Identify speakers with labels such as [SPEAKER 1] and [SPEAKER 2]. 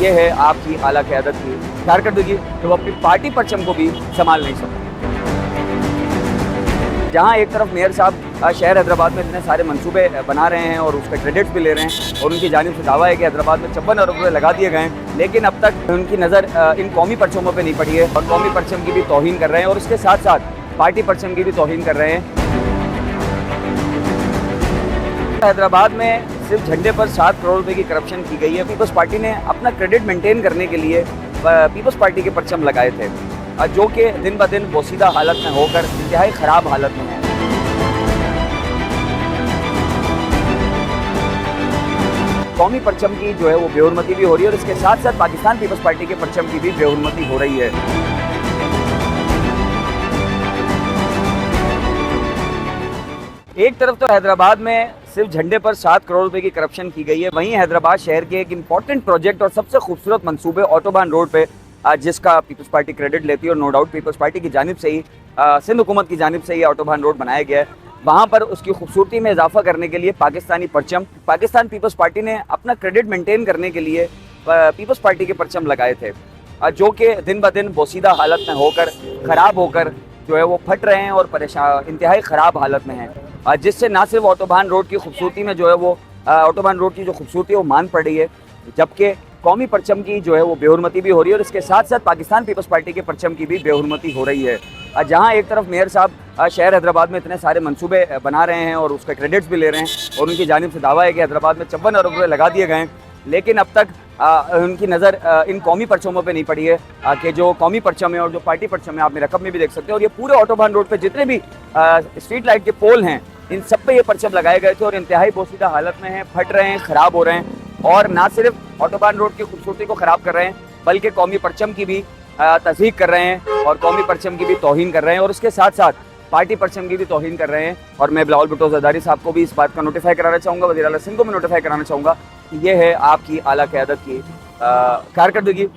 [SPEAKER 1] ये है आपकी आला क़यादत की कारकर्दगी, तो वो अपनी पार्टी परचम को भी संभाल नहीं सकते। जहाँ एक तरफ मेयर साहब शहर हैदराबाद में इतने सारे मंसूबे बना रहे हैं और उसका क्रेडिट्स भी ले रहे हैं और उनकी जानिब से दावा है कि हैदराबाद में 56 अरब रुपये लगा दिए गए हैं, लेकिन अब तक उनकी नज़र इन कौमी परचमों पे नहीं पड़ी है और कौमी परचम की भी तौहीन कर रहे हैं और इसके साथ साथ पार्टी परचम की भी तौहीन कर रहे हैं। हैदराबाद में सिर्फ झंडे पर 7 करोड़ रुपए की करप्शन की गई है। पीपल्स पार्टी ने अपना क्रेडिट मेंटेन करने के लिए पीपल्स पार्टी के परचम लगाए थे, जो कि दिन ब दिन बोसीदा हालत में होकर इंतहाई ख़राब हालत में है। कौमी परचम की जो है वो बेहुरमती भी हो रही है और इसके साथ साथ पाकिस्तान पीपल्स पार्टी के परचम की भी बेहुरमती हो रही है। एक तरफ तो हैदराबाद में सिर्फ झंडे पर 7 करोड़ रुपए की करप्शन की गई है, वहीं हैदराबाद शहर के एक इंपॉर्टेंट प्रोजेक्ट और सबसे खूबसूरत मंसूबे ऑटोबान रोड पे, जिसका पीपल्स पार्टी क्रेडिट लेती है और नो डाउट पीपल्स पार्टी की जानिब से ही, सिंध हुकूमत की जानिब से ही ऑटोबान रोड बनाया गया है, वहाँ पर उसकी खूबसूरती में इजाफा करने के लिए पाकिस्तानी परचम, पाकिस्तान पीपल्स पार्टी ने अपना क्रेडिट मेंटेन करने के लिए पीपल्स पार्टी के परचम लगाए थे, जो कि दिन ब दिन बोसीदा हालत में होकर ख़राब होकर जो है वो फट रहे हैं और परेशान इंतहाई ख़राब हालत में हैं, जिससे ना सिर्फ ऑटोबान रोड की खूबसूरती में जो है वो ऑटोबान रोड की जो खूबसूरती है वो मान पड़ रही है, जबकि कौमी परचम की जो है वो बेहुरमती भी हो रही है और इसके साथ साथ पाकिस्तान पीपल्स पार्टी के परचम की भी बेहुरमती हो रही है। जहाँ एक तरफ मेयर साहब शहर हैदराबाद में इतने सारे मंसूबे बना रहे हैं और उसका क्रेडिट्स भी ले रहे हैं और उनकी जानिब से दावा है कि हैदराबाद में 56 अरब रुपये लगा दिए गए हैं, लेकिन अब तक उनकी नज़र इन कौमी परचमों पे नहीं पड़ी है कि जो कौमी परचम है और जो पार्टी परचम है, आप मेरे रकम में भी देख सकते हैं। और ये पूरे ऑटोबान रोड पे जितने भी स्ट्रीट लाइट के पोल हैं, इन सब पे ये परचम लगाए गए थे और इंतहाई बोसीदा हालत में हैं, फट रहे हैं, ख़राब हो रहे हैं और ना सिर्फ ऑटोबान रोड की खूबसूरती को ख़राब कर रहे हैं बल्कि कौमी परचम की भी तज़हीक कर रहे हैं और कौमी परचम की भी तौहीन कर रहे हैं और उसके साथ साथ पार्टी परचम की भी तौहीन कर रहे हैं। और मैं बिलावल भुट्टो ज़रदारी साहब को भी इस बात का नोटिफाई कराना चाहूँगा, वज़ीर आला सिंध को भी नोटिफाई कराना चाहूँगा कि ये है आपकी आला क़यादत की कारकर्दगी।